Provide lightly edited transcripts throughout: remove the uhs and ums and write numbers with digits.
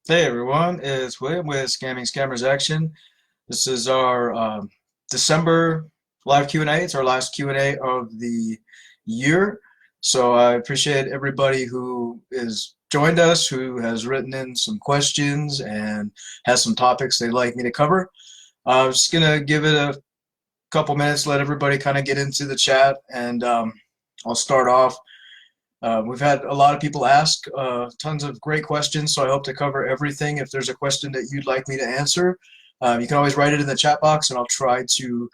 Hey everyone, it's William with Scamming Scammers Action. This is our December live Q&A. It's our last Q&A of the year. So I appreciate everybody who has joined us, who has written in some questions and has some topics they'd like me to cover. I'm just going to give it a couple minutes, let everybody kind of get into the chat, and I'll start off. We've had a lot of people ask tons of great questions, so I hope to cover everything. If there's a question that you'd like me to answer, you can always write it in the chat box, and I'll try to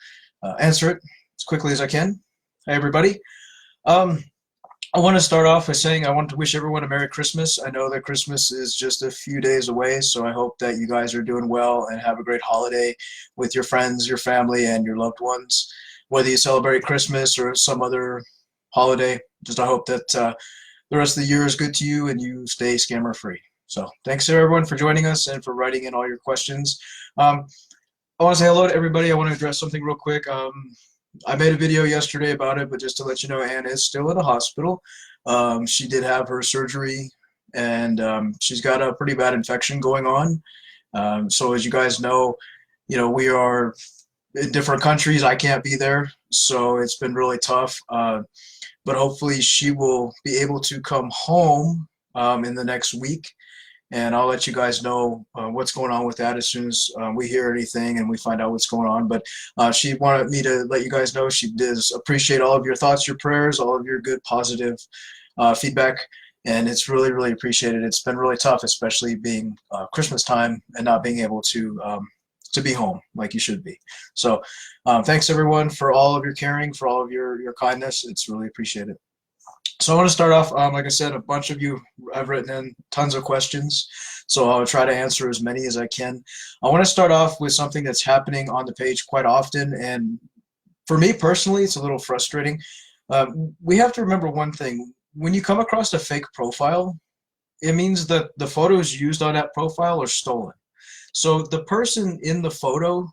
answer it as quickly as I can. Hey, everybody. I want to start off by saying I want to wish everyone a Merry Christmas. I know that Christmas is just a few days away, so I hope that you guys are doing well and have a great holiday with your friends, your family, and your loved ones. Whether you celebrate Christmas or some other holiday, just I hope that the rest of the year is good to you and you stay scammer free. So thanks to everyone for joining us and for writing in all your questions. I want to say hello to everybody. I want to address something real quick. I made a video yesterday about it, but just to let you know, Anne is still in the hospital. She did have her surgery, and she's got a pretty bad infection going on. So as you guys know, we are in different countries. I can't be there, so it's been really tough. But hopefully she will be able to come home in the next week, and I'll let you guys know what's going on with that as soon as we hear anything and we find out what's going on. But she wanted me to let you guys know she does appreciate all of your thoughts, your prayers, all of your good, positive feedback, and it's really, really appreciated. It's been really tough, especially being Christmas time and not being able to be home like you should be. So thanks everyone for all of your caring, for all of your kindness. It's really appreciated. So I want to start off, like I said, a bunch of you have written in tons of questions, so I'll try to answer as many as I can. I want to start off with something that's happening on the page quite often, and for me personally, it's a little frustrating. We have to remember one thing. When you come across a fake profile, it means that the photos used on that profile are stolen. So the person in the photo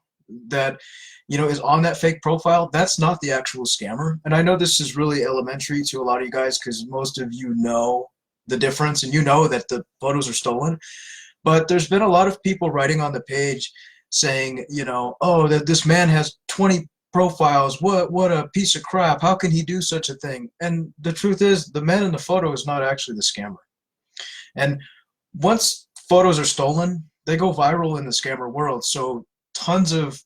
that is on that fake profile, that's not the actual scammer. And I know this is really elementary to a lot of you guys because most of you know the difference and you know that the photos are stolen. But there's been a lot of people writing on the page saying, oh, that this man has 20 profiles. What a piece of crap. How can he do such a thing? And the truth is, the man in the photo is not actually the scammer. And once photos are stolen, they go viral in the scammer world. So tons of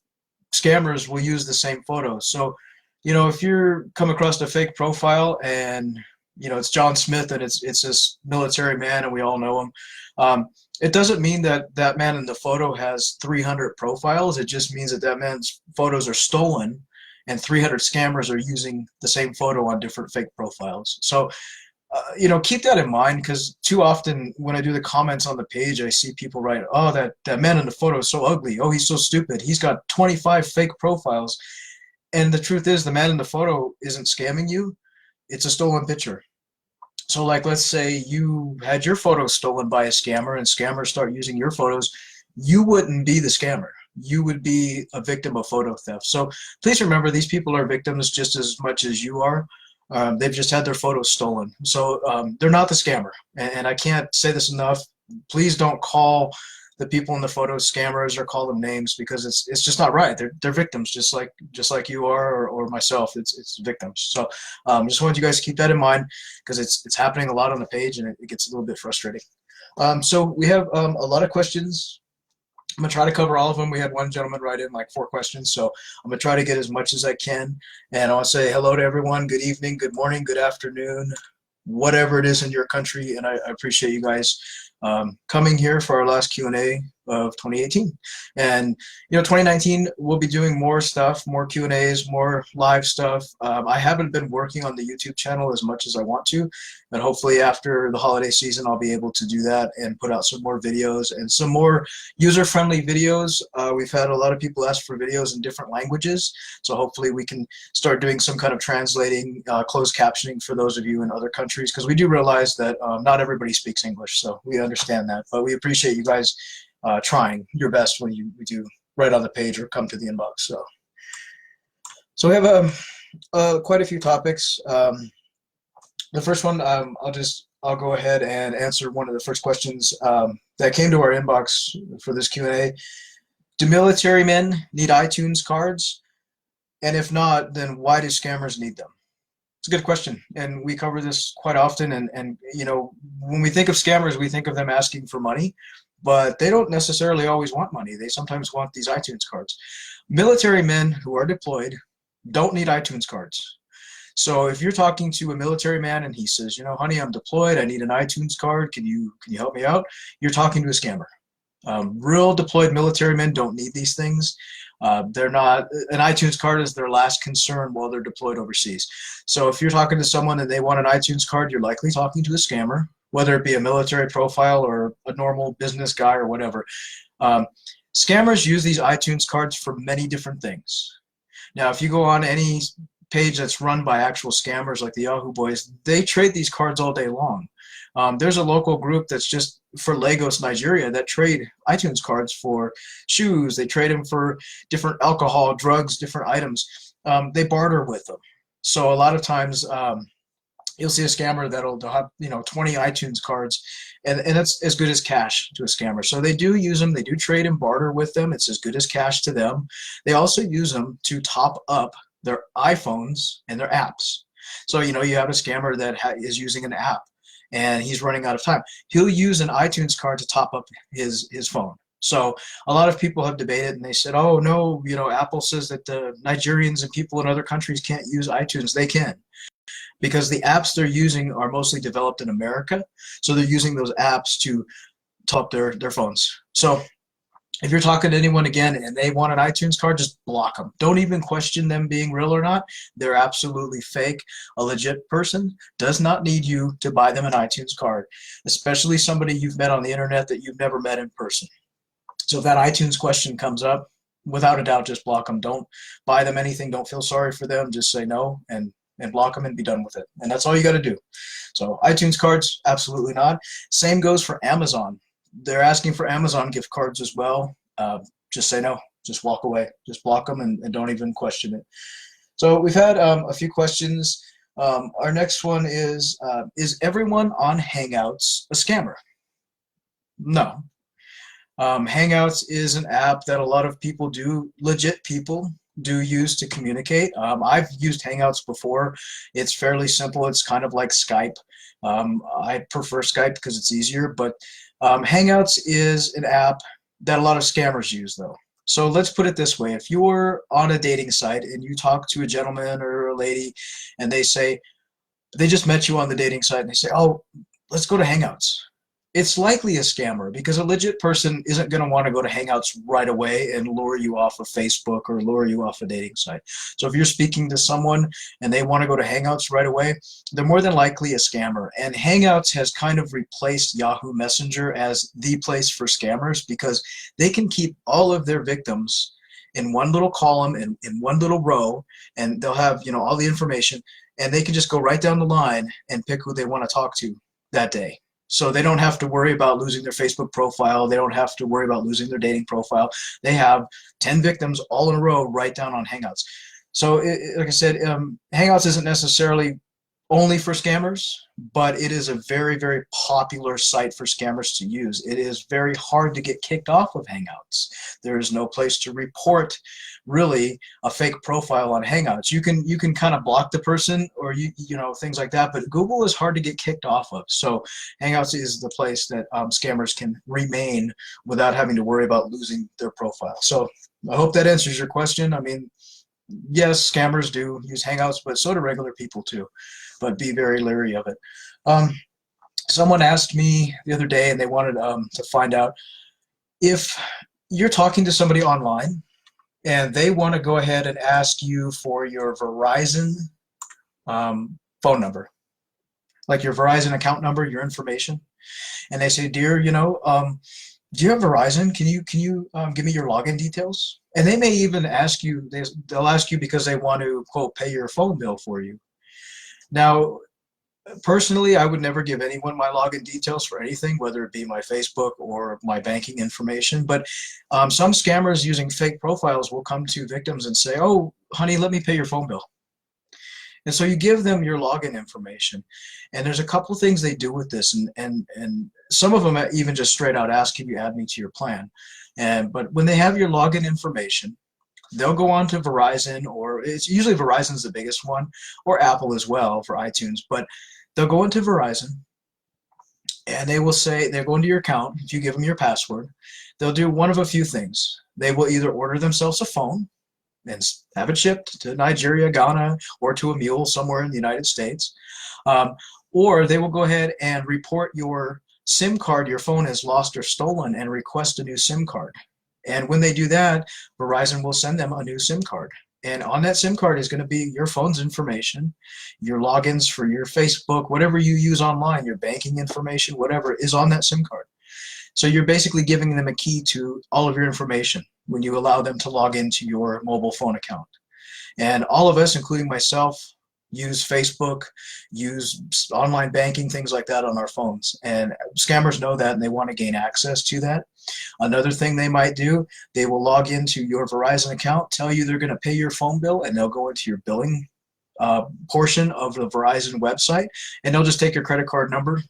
scammers will use the same photos. So, if you're come across a fake profile and it's John Smith and it's this military man and we all know him, it doesn't mean that that man in the photo has 300 profiles. It just means that that man's photos are stolen and 300 scammers are using the same photo on different fake profiles. So keep that in mind, because too often when I do the comments on the page, I see people write, oh, that man in the photo is so ugly. Oh, he's so stupid. He's got 25 fake profiles. And the truth is, the man in the photo isn't scamming you. It's a stolen picture. So like, let's say you had your photo stolen by a scammer and scammers start using your photos. You wouldn't be the scammer. You would be a victim of photo theft. So please remember, these people are victims just as much as you are. They've just had their photos stolen. So they're not the scammer. And I can't say this enough. Please don't call the people in the photos scammers or call them names, because it's just not right. They're victims, just like you are or myself. It's victims. So just want you guys to keep that in mind, because it's happening a lot on the page and it gets a little bit frustrating. So we have a lot of questions. I'm going to try to cover all of them. We had one gentleman write in like 4 questions, so I'm going to try to get as much as I can. And I want to say hello to everyone. Good evening, good morning, good afternoon, whatever it is in your country. And I appreciate you guys coming here for our last Q&A of 2018. And 2019 we'll be doing more stuff, more Q&As, more live stuff. I haven't been working on the YouTube channel as much as I want to, and hopefully after the holiday season I'll be able to do that and put out some more videos and some more user-friendly videos. We've had a lot of people ask for videos in different languages, so hopefully we can start doing some kind of translating, closed captioning for those of you in other countries, because we do realize that not everybody speaks English, so we understand that. But we appreciate you guys trying your best when you do write on the page or come to the inbox. So we have quite a few topics. The first one, I'll just I'll go ahead and answer one of the first questions that came to our inbox for this Q&A. Do military men need iTunes cards? And if not, then why do scammers need them? It's a good question, and we cover this quite often. And you know, when we think of scammers, we think of them asking for money, but they don't necessarily always want money. They sometimes want these iTunes cards. Military men who are deployed don't need iTunes cards. So if you're talking to a military man and he says, you know, honey, I'm deployed, I need an iTunes card, can you help me out? You're talking to a scammer. Real deployed military men don't need these things. They're not, an iTunes card is their last concern while they're deployed overseas. So if you're talking to someone and they want an iTunes card, you're likely talking to a scammer, whether it be a military profile or a normal business guy or whatever. Scammers use these iTunes cards for many different things. Now, if you go on any page that's run by actual scammers like the Yahoo Boys, they trade these cards all day long. There's a local group that's just for Lagos, Nigeria, that trade iTunes cards for shoes. They trade them for different alcohol, drugs, different items. They barter with them. So a lot of times you'll see a scammer that'll have 20 iTunes cards, and that's as good as cash to a scammer. So they do use them. They do trade and barter with them. It's as good as cash to them. They also use them to top up their iPhones and their apps. So you have a scammer that is using an app and he's running out of time. He'll use an iTunes card to top up his phone. So a lot of people have debated and they said, oh no, Apple says that the Nigerians and people in other countries can't use iTunes. They can, because the apps they're using are mostly developed in America. So they're using those apps to top their phones. So if you're talking to anyone again and they want an iTunes card, just block them. Don't even question them being real or not. They're absolutely fake. A legit person does not need you to buy them an iTunes card, especially somebody you've met on the internet that you've never met in person. So if that iTunes question comes up, without a doubt, just block them. Don't buy them anything. Don't feel sorry for them. Just say no and block them and be done with it. And that's all you got to do. So iTunes cards, absolutely not. Same goes for Amazon. They're asking for Amazon gift cards as well. Just say no. Just walk away. Just block them and don't even question it. So we've had a few questions. Our next one is everyone on Hangouts a scammer? No. Hangouts is an app that a lot of people legit people do use to communicate. I've used Hangouts before. It's fairly simple. It's kind of like Skype. I prefer Skype because it's easier, but Hangouts is an app that a lot of scammers use, though. So let's put it this way. If you're on a dating site and you talk to a gentleman or a lady and they just met you on the dating site and they say, oh, let's go to Hangouts. It's likely a scammer, because a legit person isn't going to want to go to Hangouts right away and lure you off of Facebook or lure you off a dating site. So if you're speaking to someone and they want to go to Hangouts right away, they're more than likely a scammer. And Hangouts has kind of replaced Yahoo Messenger as the place for scammers, because they can keep all of their victims in one little column and in one little row, and they'll have all the information, and they can just go right down the line and pick who they want to talk to that day. So they don't have to worry about losing their Facebook profile. They don't have to worry about losing their dating profile. They have 10 victims all in a row right down on Hangouts. So like I said, Hangouts isn't necessarily only for scammers, but it is a very, very popular site for scammers to use. It is very hard to get kicked off of Hangouts. There is no place to report really a fake profile on Hangouts. You can kind of block the person or things like that, but Google is hard to get kicked off of. So Hangouts is the place that scammers can remain without having to worry about losing their profile. So I hope that answers your question. I mean, yes, scammers do use Hangouts, but so do regular people too. But be very leery of it. Someone asked me the other day, and they wanted to find out if you're talking to somebody online and they want to go ahead and ask you for your Verizon phone number, like your Verizon account number, your information, and they say, dear, do you have Verizon? Can you give me your login details? And they may even ask you, they'll ask you because they want to, quote, pay your phone bill for you. Now, personally, I would never give anyone my login details for anything, whether it be my Facebook or my banking information. But some scammers using fake profiles will come to victims and say, oh, honey, let me pay your phone bill. And so you give them your login information, and there's a couple things they do with this, and some of them even just straight out ask, can you add me to your plan? But when they have your login information, they'll go on to Verizon, or it's usually Verizon's the biggest one, or Apple as well for iTunes. But they'll go into Verizon, and they will say, they'll go into your account. If you give them your password, they'll do one of a few things. They will either order themselves a phone and have it shipped to Nigeria, Ghana, or to a mule somewhere in the United States. Or they will go ahead and report your SIM card, your phone is lost or stolen, and request a new SIM card. And when they do that, Verizon will send them a new SIM card. And on that SIM card is going to be your phone's information, your logins for your Facebook, whatever you use online, your banking information, whatever is on that SIM card. So you're basically giving them a key to all of your information when you allow them to log into your mobile phone account. And all of us, including myself, use Facebook, use online banking, things like that on our phones. And scammers know that, and they want to gain access to that. Another thing they might do, they will log into your Verizon account, tell you they're going to pay your phone bill, and they'll go into your billing portion of the Verizon website, and they'll just take your credit card number,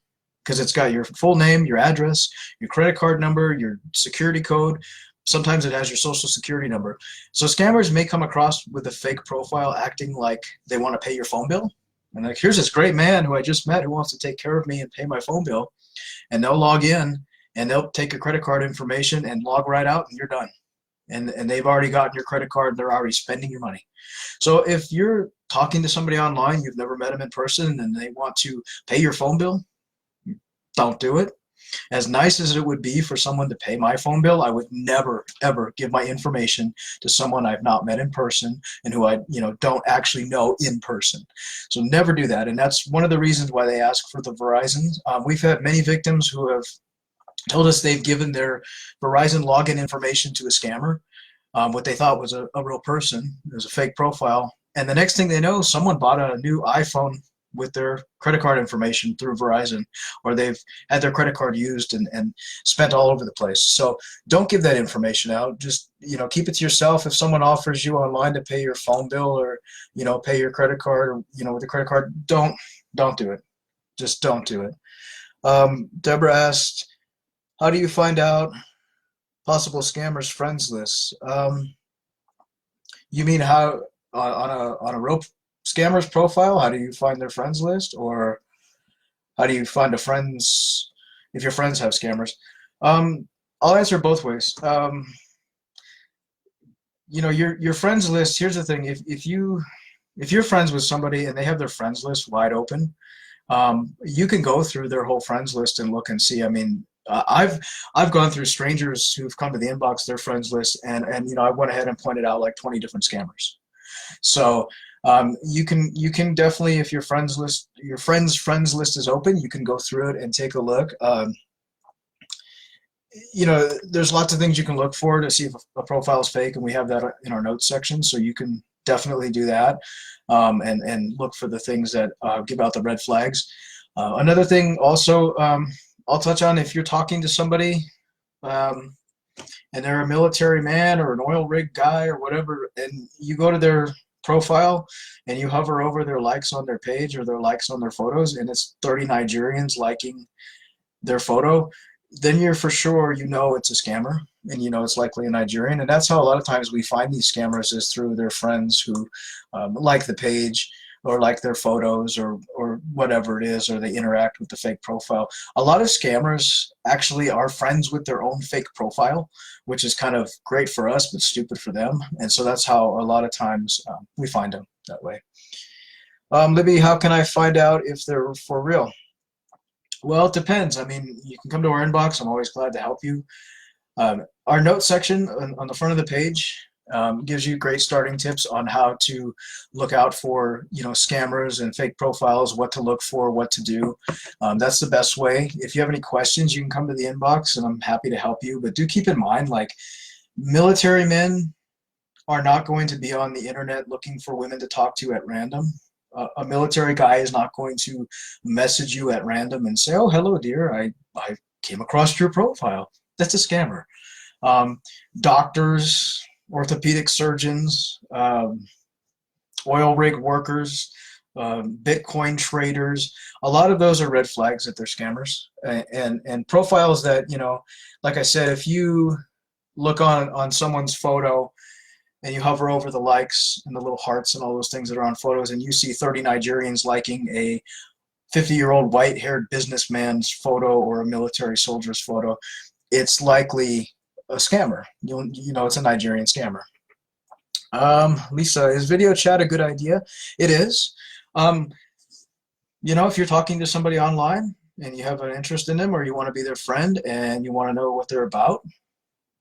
because it's got your full name, your address, your credit card number, your security code. Sometimes it has your social security number. So scammers may come across with a fake profile acting like they want to pay your phone bill. And like, here's this great man who I just met who wants to take care of me and pay my phone bill. And they'll log in, and they'll take your credit card information and log right out, and you're done. And they've already gotten your credit card. They're already spending your money. So if you're talking to somebody online, you've never met them in person, and they want to pay your phone bill, don't do it. As nice as it would be for someone to pay my phone bill, I would never, ever give my information to someone I've not met in person and who I don't actually know in person. So never do that. And that's one of the reasons why they ask for the Verizon. We've had many victims who have told us they've given their Verizon login information to a scammer, what they thought was a real person. It was a fake profile. And the next thing they know, someone bought a new iPhone with their credit card information through Verizon, or they've had their credit card used and spent all over the place. So don't give that information out. Just keep it to yourself. If someone offers you online to pay your phone bill, or pay your credit card, or with a credit card, don't do it. Just don't do it. Deborah asked, how do you find out possible scammers friends lists? You mean how on a real scammer's profile, how do you find their friends list, or how do you find a friends if your friends have scammers? I'll answer both ways. Your friends list. Here's the thing: if you're friends with somebody and they have their friends list wide open, you can go through their whole friends list and look and see. I mean, I've gone through strangers who've come to the inbox, their friends list, and I went ahead and pointed out like 20 different scammers. So you can definitely, if your friends friends list is open, you can go through it and take a look. There's lots of things you can look for to see if a profile is fake, and we have that in our notes section, so you can definitely do that, and look for the things that give out the red flags. Another thing also, I'll touch on, if you're talking to somebody and they're a military man or an oil rig guy or whatever, and you go to their profile and you hover over their likes on their page or their likes on their photos, and it's 30 Nigerians liking their photo, then you're for sure, it's a scammer, and it's likely a Nigerian. And that's how a lot of times we find these scammers, is through their friends who like the page or like their photos or whatever it is, or they interact with the fake profile. A lot of scammers actually are friends with their own fake profile, which is kind of great for us, but stupid for them. And so that's how a lot of times we find them that way. Libby, how can I find out if they're for real? Well, it depends. I mean, you can come to our inbox. I'm always glad to help you. Our notes section on the front of the page gives you great starting tips on how to look out for scammers and fake profiles, what to look for, what to do. That's the best way. If you have any questions, you can come to the inbox, and I'm happy to help you. But do keep in mind, like, military men are not going to be on the internet looking for women to talk to at random. A military guy is not going to message you at random and say, "Oh, hello, dear, I came across your profile." That's a scammer. Doctors, orthopedic surgeons, oil rig workers, Bitcoin traders. A lot of those are red flags that they're scammers, and profiles that, like I said, if you look on someone's photo and you hover over the likes and the little hearts and all those things that are on photos, and you see 30 Nigerians liking a 50-year-old white-haired businessman's photo or a military soldier's photo, it's likely a scammer. It's a Nigerian scammer. Lisa, is video chat a good idea? It is. Um, if you're talking to somebody online and you have an interest in them, or you want to be their friend and you want to know what they're about,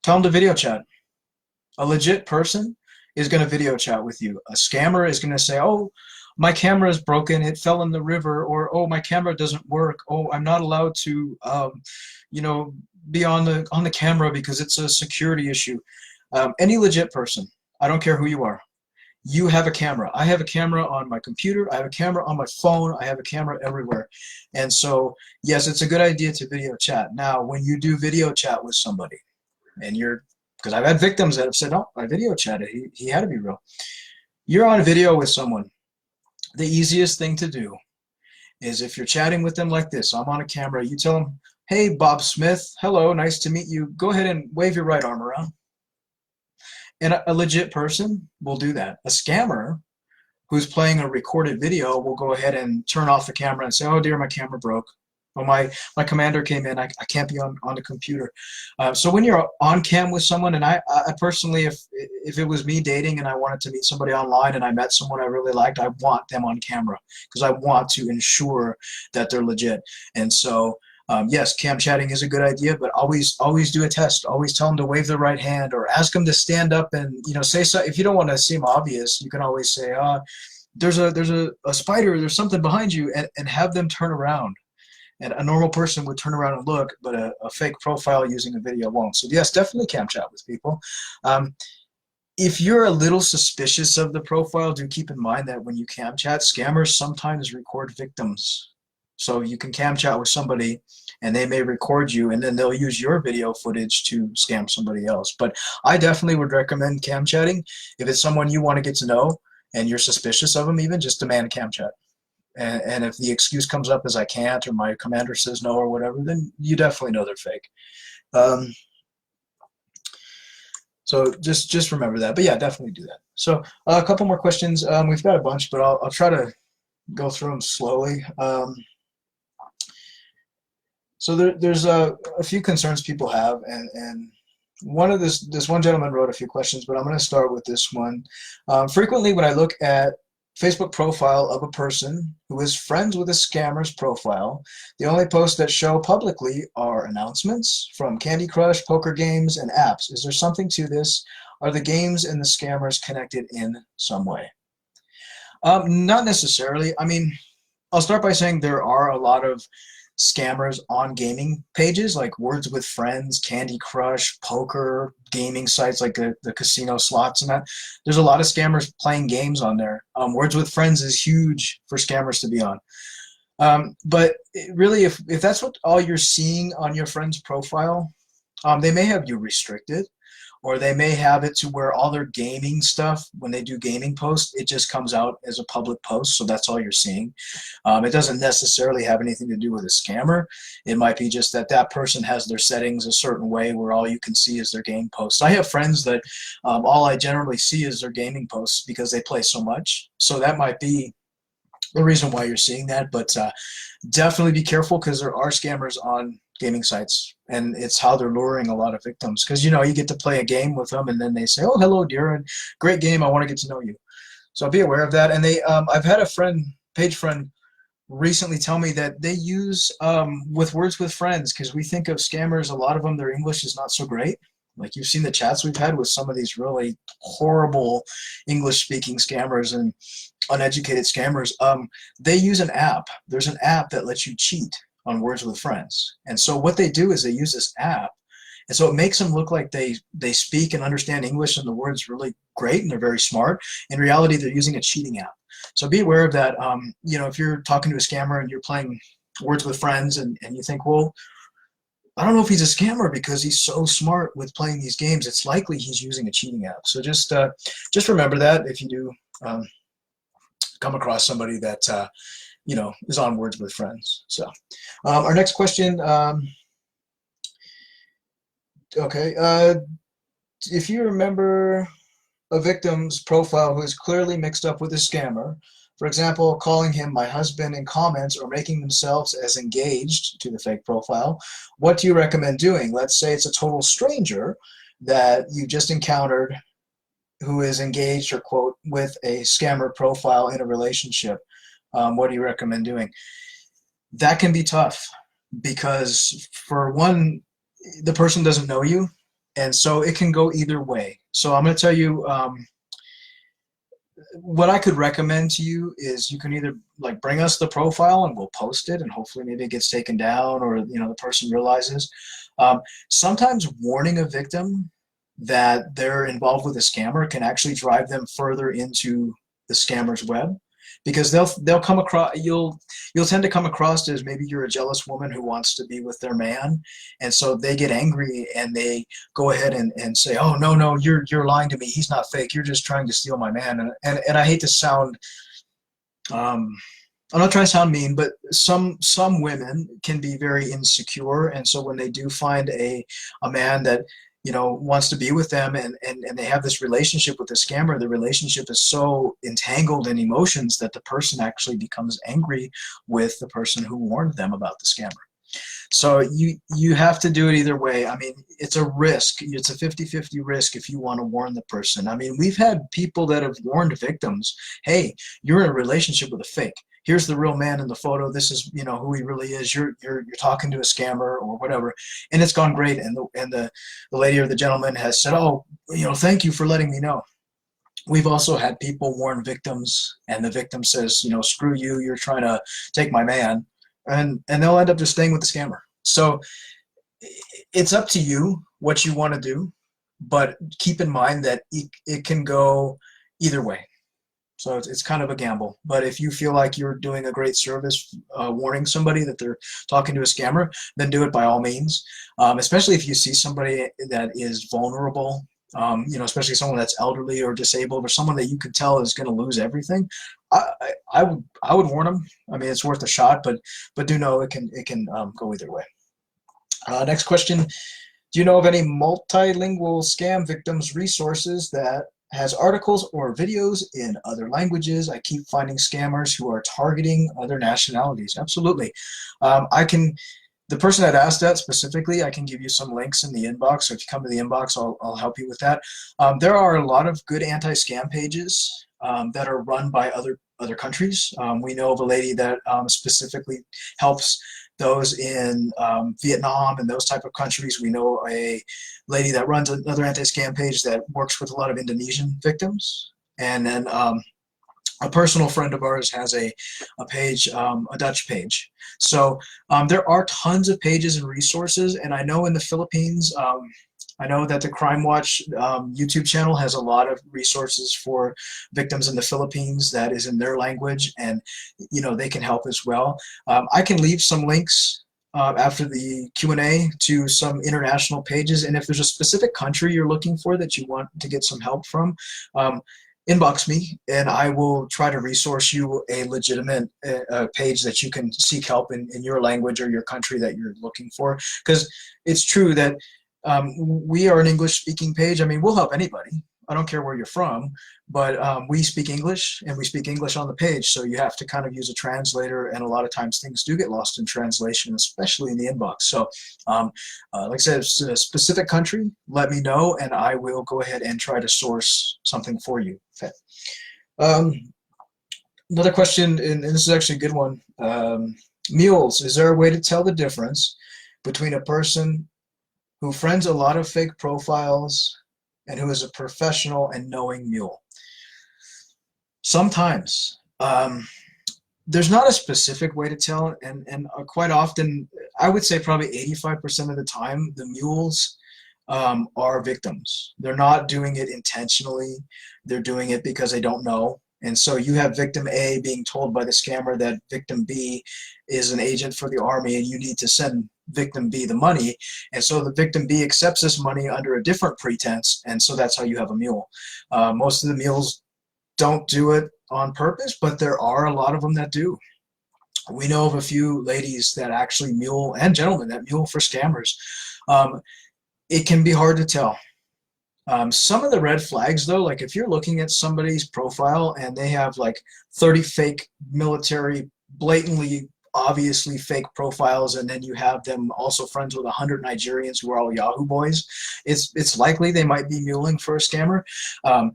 tell them to video chat. A legit person is going to video chat with you. A scammer is going to say, oh, my camera is broken, it fell in the river, or oh, my camera doesn't work, oh, I'm not allowed to be on the camera because it's a security issue. Any legit person, I don't care who you are, you have a camera. I have a camera on my computer, I have a camera on my phone, I have a camera everywhere. And so yes, it's a good idea to video chat. Now when you do video chat with somebody, and because I've had victims that have said, oh, I video chatted, he had to be real. You're on video with someone. The easiest thing to do is, if you're chatting with them like this, I'm on a camera, you tell them, hey, Bob Smith, hello, nice to meet you. Go ahead and wave your right arm around. And a legit person will do that. A scammer who's playing a recorded video will go ahead and turn off the camera and say, oh dear, my camera broke. Oh, my commander came in, I can't be on the computer. So when you're on cam with someone, and I personally, if it was me dating and I wanted to meet somebody online and I met someone I really liked, I want them on camera because I want to ensure that they're legit. And so yes, cam chatting is a good idea, but always do a test. Always tell them to wave their right hand, or ask them to stand up and say so. If you don't want to seem obvious, you can always say, there's a spider, there's something behind you, and have them turn around. And a normal person would turn around and look, but a fake profile using a video won't. So yes, definitely cam chat with people. If you're a little suspicious of the profile, do keep in mind that when you cam chat, scammers sometimes record victims. So you can cam chat with somebody and they may record you, and then they'll use your video footage to scam somebody else. But I definitely would recommend cam chatting. If it's someone you want to get to know and you're suspicious of them, even, just demand cam chat. And if the excuse comes up as I can't, or my commander says no, or whatever, then you definitely know they're fake. So just remember that. But yeah, definitely do that. So a couple more questions. We've got a bunch, but I'll try to go through them slowly. So there's a few concerns people have, and one of this one gentleman wrote a few questions, but I'm going to start with this one. Frequently, when I look at Facebook profile of a person who is friends with a scammer's profile, the only posts that show publicly are announcements from Candy Crush, poker games, and apps. Is there something to this? Are the games and the scammers connected in some way? Not necessarily. I mean, I'll start by saying there are a lot of scammers on gaming pages like Words with Friends, Candy Crush, poker, gaming sites like the casino slots and that. There's a lot of scammers playing games on there. Words with Friends is huge for scammers to be on. But really, if that's what all you're seeing on your friend's profile, they may have you restricted, or they may have it to where all their gaming stuff, when they do gaming posts, it just comes out as a public post, so that's all you're seeing. It doesn't necessarily have anything to do with a scammer. It might be just that that person has their settings a certain way where all you can see is their game posts. I have friends that all I generally see is their gaming posts because they play so much. So that might be the reason why you're seeing that, but definitely be careful, because there are scammers on gaming sites, and it's how they're luring a lot of victims, because you get to play a game with them and then they say, oh, hello dear, great game, I want to get to know you. So be aware of that. And they I've had a page friend recently tell me that they use with Words with Friends, because we think of scammers, a lot of them, their English is not so great. Like, you've seen the chats we've had with some of these really horrible English-speaking scammers and uneducated scammers. They use an app. There's an app that lets you cheat on Words with Friends. And so what they do is they use this app, and so it makes them look like they speak and understand English and the words really great and they're very smart. In reality, they're using a cheating app. So be aware of that. If you're talking to a scammer and you're playing Words with Friends and you think, well, I don't know if he's a scammer because he's so smart with playing these games, it's likely he's using a cheating app. So just remember that if you do come across somebody that is on Words with Friends. So our next question. Okay, if you remember a victim's profile who is clearly mixed up with a scammer, for example, calling him my husband in comments or making themselves as engaged to the fake profile, what do you recommend doing? Let's say it's a total stranger that you just encountered who is engaged or quote with a scammer profile in a relationship. What do you recommend doing? That can be tough because, for one, the person doesn't know you, and so it can go either way. So I'm going to tell you what I could recommend to you is you can either like bring us the profile and we'll post it, and hopefully maybe it gets taken down, or the person realizes. Sometimes warning a victim that they're involved with a scammer can actually drive them further into the scammer's web, because they'll come across, you'll tend to come across as maybe you're a jealous woman who wants to be with their man, and so they get angry and they go ahead and say, oh no, you're lying to me, he's not fake, you're just trying to steal my man. And I hate to sound I'm not trying to sound mean, but some women can be very insecure, and so when they do find a man that wants to be with them, and they have this relationship with the scammer, the relationship is so entangled in emotions that the person actually becomes angry with the person who warned them about the scammer. So you have to do it either way. I mean, it's a risk. It's a 50-50 risk if you want to warn the person. I mean, we've had people that have warned victims, hey, you're in a relationship with a fake. Here's the real man in the photo. This is, who he really is. You're talking to a scammer or whatever, and it's gone great. And the lady or the gentleman has said, oh, thank you for letting me know. We've also had people warn victims, and the victim says, screw you, you're trying to take my man, and they'll end up just staying with the scammer. So it's up to you what you want to do, but keep in mind that it can go either way. So it's kind of a gamble. But if you feel like you're doing a great service warning somebody that they're talking to a scammer, then do it by all means, especially if you see somebody that is vulnerable, especially someone that's elderly or disabled, or someone that you could tell is going to lose everything. I would warn them. I mean, it's worth a shot, but do know it can go either way. Next question. Do you know of any multilingual scam victims resources that has articles or videos in other languages? I keep finding scammers who are targeting other nationalities. Absolutely. The person that asked that specifically, I can give you some links in the inbox. So if you come to the inbox, I'll help you with that. There are a lot of good anti-scam pages that are run by other countries. We know of a lady that specifically helps those in Vietnam and those type of countries. We know a lady that runs another anti-scam page that works with a lot of Indonesian victims. And then a personal friend of ours has a page, a Dutch page. So there are tons of pages and resources. And I know in the Philippines, I know that the Crime Watch YouTube channel has a lot of resources for victims in the Philippines that is in their language, and they can help as well. I can leave some links after the Q&A to some international pages, and if there's a specific country you're looking for that you want to get some help from, inbox me and I will try to resource you a legitimate page that you can seek help in your language or your country that you're looking for. Because it's true that we are an English-speaking page. I mean, we'll help anybody. I don't care where you're from, but we speak English, and we speak English on the page, so you have to kind of use a translator, and a lot of times things do get lost in translation, especially in the inbox. So like I said, if it's a specific country, let me know, and I will go ahead and try to source something for you. Okay. Another question, and this is actually a good one. Mules, is there a way to tell the difference between a person who friends a lot of fake profiles and who is a professional and knowing mule? Sometimes. There's not a specific way to tell, and quite often, I would say probably 85% of the time, the mules are victims. They're not doing it intentionally. They're doing it because they don't know. And so you have victim A being told by the scammer that victim B is an agent for the army and you need to send victim B the money. And so the victim B accepts this money under a different pretense, and so that's how you have a mule. Most of the mules don't do it on purpose, but there are a lot of them that do. We know of a few ladies that actually mule, and gentlemen that mule for scammers. Um, it can be hard to tell. Some of the red flags, though, like if you're looking at somebody's profile and they have like 30 fake military, blatantly, obviously fake profiles, and then you have them also friends with 100 Nigerians who are all Yahoo boys, it's likely they might be muling for a scammer. Um,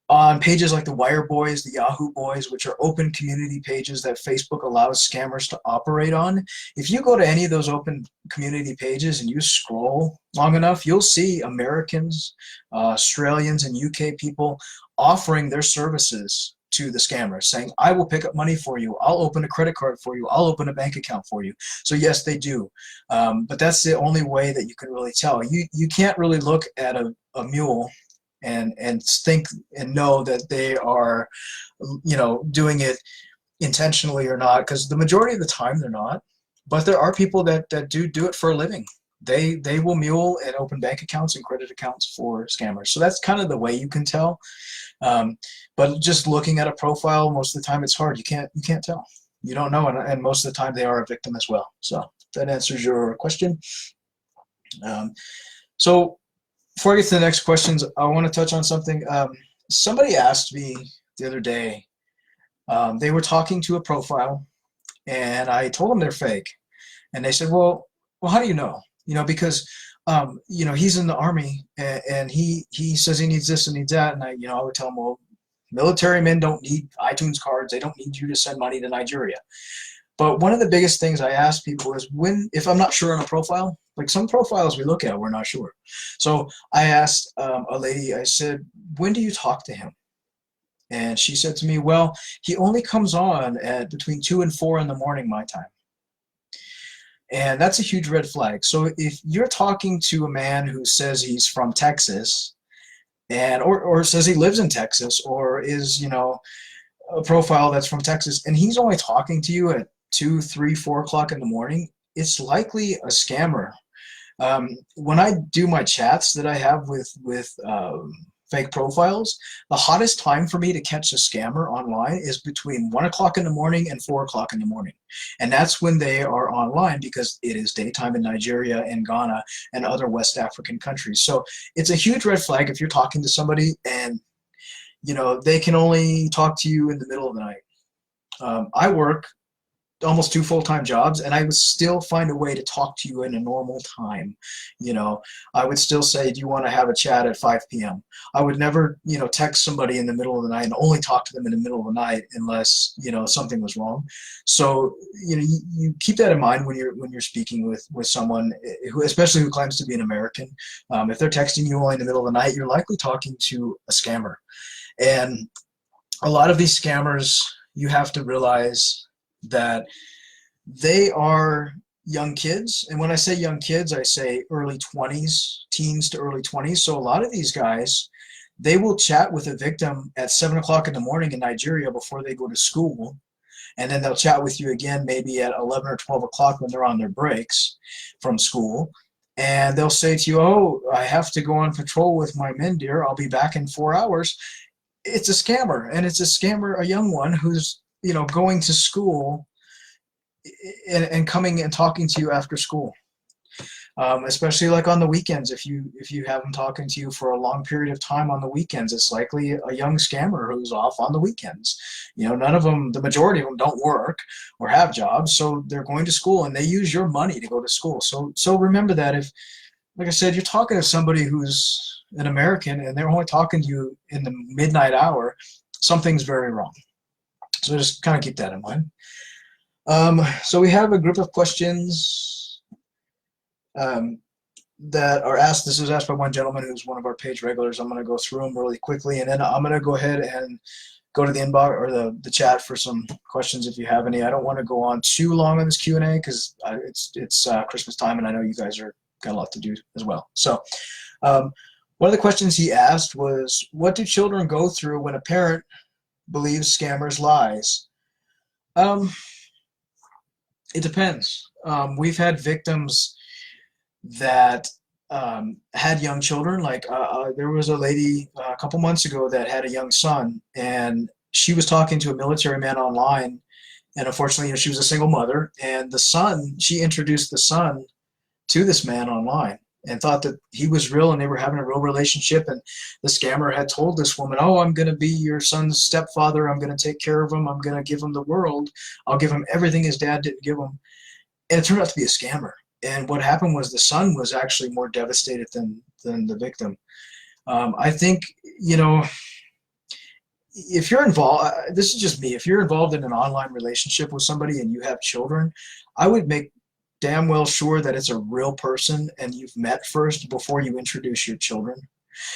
on pages like the Wire Boys, the Yahoo Boys, which are open community pages that Facebook allows scammers to operate on, if you go to any of those open community pages and you scroll long enough, you'll see Americans, Australians, and UK people offering their services to the scammers, saying, I will pick up money for you, I'll open a credit card for you, I'll open a bank account for you. So yes, they do. But that's the only way that you can really tell. You can't really look at a mule and think and know that they are, doing it intentionally or not, because the majority of the time they're not. But there are people that do it for a living. They will mule and open bank accounts and credit accounts for scammers. So that's kind of the way you can tell. But just looking at a profile, most of the time it's hard. You can't tell. You don't know, and most of the time they are a victim as well. So that answers your question. So before I get to the next questions, I want to touch on something. Somebody asked me the other day. They were talking to a profile, and I told them they're fake. And they said, "Well, how do you know? Because he's in the army, and he says he needs this and needs that." And I would tell him, "Well, military men don't need iTunes cards. They don't need you to send money to Nigeria." But one of the biggest things I ask people is if I'm not sure on a profile, like some profiles we look at, we're not sure. So I asked a lady, I said, when do you talk to him? And she said to me, well, he only comes on at between 2 and 4 in the morning, my time. And that's a huge red flag. So if you're talking to a man who says he's from Texas, or says he lives in Texas, or is, a profile that's from Texas, and he's only talking to you at 2, 3, 4 o'clock in the morning, it's likely a scammer. When I do my chats that I have with fake profiles, the hottest time for me to catch a scammer online is between 1 o'clock in the morning and 4 o'clock in the morning. And that's when they are online, because it is daytime in Nigeria and Ghana and other West African countries. So it's a huge red flag if you're talking to somebody and they can only talk to you in the middle of the night. I work almost 2 full-time jobs, and I would still find a way to talk to you in a normal time. I would still say, do you want to have a chat at 5 p.m.? I would never, text somebody in the middle of the night and only talk to them in the middle of the night unless, something was wrong. So, you keep that in mind when you're speaking with someone who, especially who claims to be an American. If they're texting you only in the middle of the night, you're likely talking to a scammer. And a lot of these scammers, you have to realize that they are young kids. And when I say young kids, I say early 20s, teens to early 20s. So a lot of these guys, they will chat with a victim at 7 o'clock in the morning in Nigeria before they go to school. And then they'll chat with you again maybe at 11 or 12 o'clock when they're on their breaks from school. And they'll say to you, oh, I have to go on patrol with my men, dear. I'll be back in 4 hours. It's a scammer, and it's a scammer, a young one who's going to school and coming and talking to you after school, especially like on the weekends. If you have them talking to you for a long period of time on the weekends, it's likely a young scammer who's off on the weekends. None of them, the majority of them, don't work or have jobs, so they're going to school and they use your money to go to school. So remember that if, like I said, you're talking to somebody who's an American and they're only talking to you in the midnight hour, something's very wrong. So just kind of keep that in mind. So we have a group of questions that are asked. This was asked by one gentleman who's one of our page regulars. I'm going to go through them really quickly, and then I'm going to go ahead and go to the inbox or the chat for some questions if you have any. I don't want to go on too long on this Q&A because it's Christmas time, and I know you guys are got a lot to do as well. So one of the questions he asked was, what do children go through when a parent believes scammers' lies? It depends. We've had victims that had young children. Like there was a lady a couple months ago that had a young son, and she was talking to a military man online. And unfortunately, she was a single mother, and the son, she introduced the son to this man online and thought that he was real and they were having a real relationship. And the scammer had told this woman, oh, I'm going to be your son's stepfather. I'm going to take care of him. I'm going to give him the world. I'll give him everything his dad didn't give him. And it turned out to be a scammer. And what happened was the son was actually more devastated than the victim. I think, if you're involved, this is just me, if you're involved in an online relationship with somebody and you have children, I would make damn well sure that it's a real person and you've met first before you introduce your children.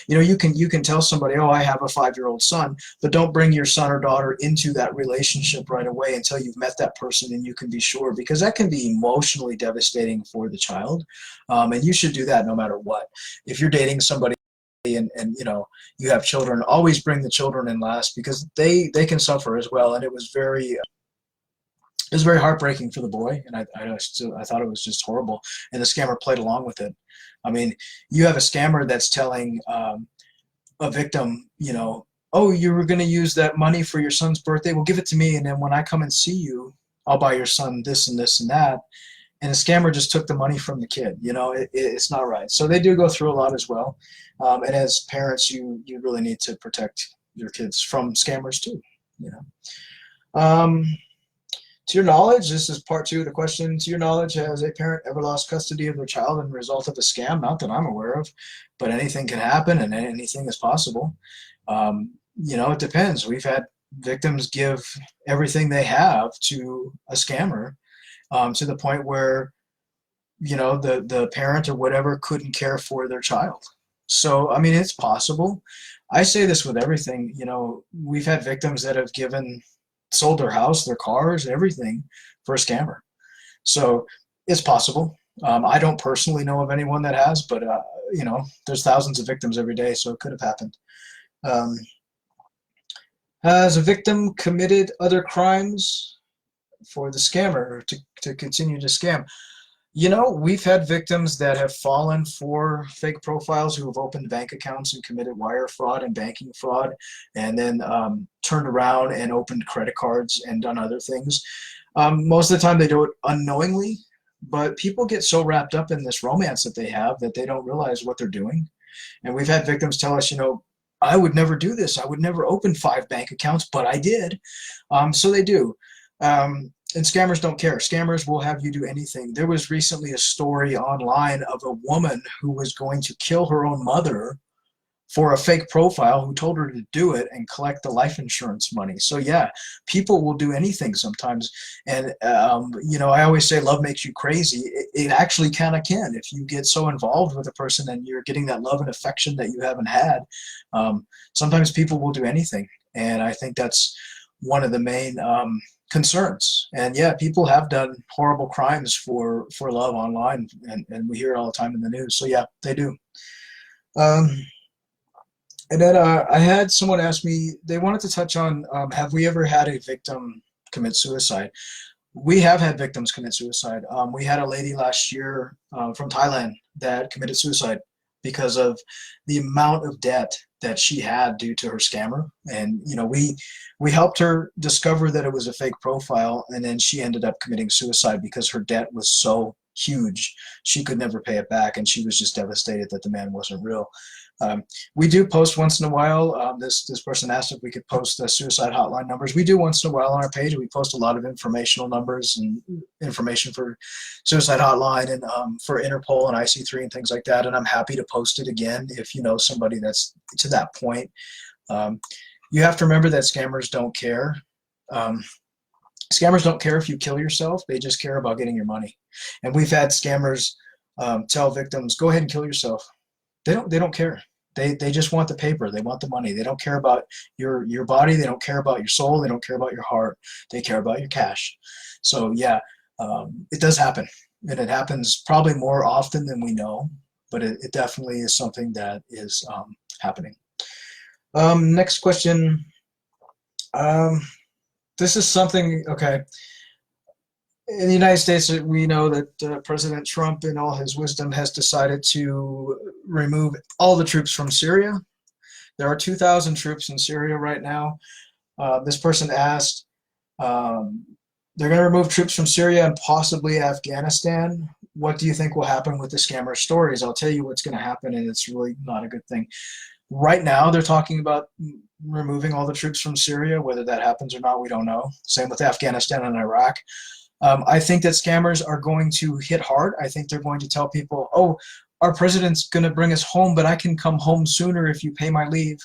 You can tell somebody, oh, I have a 5-year-old son, but don't bring your son or daughter into that relationship right away until you've met that person and you can be sure, because that can be emotionally devastating for the child. And you should do that no matter what. If you're dating somebody and you have children, always bring the children in last, because they can suffer as well. And it was very heartbreaking for the boy, and I thought it was just horrible. And the scammer played along with it. I mean, you have a scammer that's telling a victim, oh, you were going to use that money for your son's birthday. Well, give it to me, and then when I come and see you, I'll buy your son this and this and that. And the scammer just took the money from the kid. It's not right. So they do go through a lot as well. And as parents, you really need to protect your kids from scammers too. Um, To your knowledge, this is part 2 of the question. To your knowledge, has a parent ever lost custody of their child as a result of a scam? Not that I'm aware of, but anything can happen and anything is possible. It depends. We've had victims give everything they have to a scammer, to the point where, the parent or whatever couldn't care for their child. So, I mean, it's possible. I say this with everything. We've had victims that have sold their house, their cars, everything for a scammer. So it's possible. I don't personally know of anyone that has, but there's thousands of victims every day, so it could have happened. Um, has a victim committed other crimes for the scammer to continue to scam? We've had victims that have fallen for fake profiles who have opened bank accounts and committed wire fraud and banking fraud, and then turned around and opened credit cards and done other things. Most of the time they do it unknowingly, but people get so wrapped up in this romance that they have that they don't realize what they're doing. And we've had victims tell us, I would never do this. I would never open 5 bank accounts, but I did. So they do. And scammers don't care. Scammers will have you do anything. There was recently a story online of a woman who was going to kill her own mother for a fake profile who told her to do it and collect the life insurance money. So yeah, people will do anything sometimes. And, I always say love makes you crazy. It actually kind of can. If you get so involved with a person and you're getting that love and affection that you haven't had, sometimes people will do anything. And I think that's one of the main concerns. And yeah, people have done horrible crimes for love online, and we hear it all the time in the news. So yeah, they do. And then I had someone ask me, they wanted to touch on, have we ever had a victim commit suicide? We have had victims commit suicide. We had a lady last year from Thailand that committed suicide because of the amount of debt that she had due to her scammer. And we helped her discover that it was a fake profile, and then she ended up committing suicide because her debt was so huge she could never pay it back, and she was just devastated that the man wasn't real. We do post once in a while. This person asked if we could post the suicide hotline numbers. We do once in a while on our page. We post a lot of informational numbers and information for suicide hotline and for Interpol and IC3 and things like that. And I'm happy to post it again if you know somebody that's to that point. You have to remember that scammers don't care. Scammers don't care if you kill yourself. They just care about getting your money. And we've had scammers tell victims, go ahead and kill yourself. They don't care. They just want the paper. They want the money. They don't care about your body. They don't care about your soul. They don't care about your heart. They care about your cash. So yeah, it does happen. And it happens probably more often than we know, but it definitely is something that is happening. Next question. This is something, okay. In the United States, we know that President Trump, in all his wisdom, has decided to remove all the troops from Syria. There are 2,000 troops in Syria right now. This person asked, um, they're going to remove troops from Syria and possibly Afghanistan. What do you think will happen with the scammer stories? I'll tell you what's going to happen, and it's really not a good thing. Right now, they're talking about removing all the troops from Syria. Whether that happens or not, we don't know. Same with Afghanistan and Iraq. I think that scammers are going to hit hard. I think they're going to tell people, oh, our president's going to bring us home, but I can come home sooner if you pay my leave.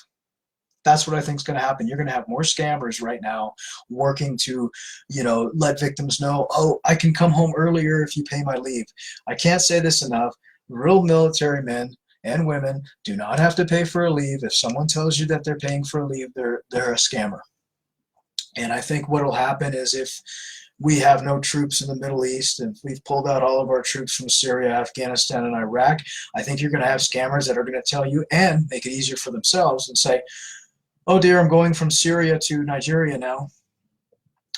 That's what I think is going to happen. You're going to have more scammers right now working to, let victims know, oh, I can come home earlier if you pay my leave. I can't say this enough. Real military men and women do not have to pay for a leave. If someone tells you that they're paying for a leave, they're a scammer. And I think what will happen is if we have no troops in the Middle East and we've pulled out all of our troops from Syria, Afghanistan, and Iraq, I think you're going to have scammers that are going to tell you and make it easier for themselves and say, oh dear, I'm going from Syria to Nigeria now.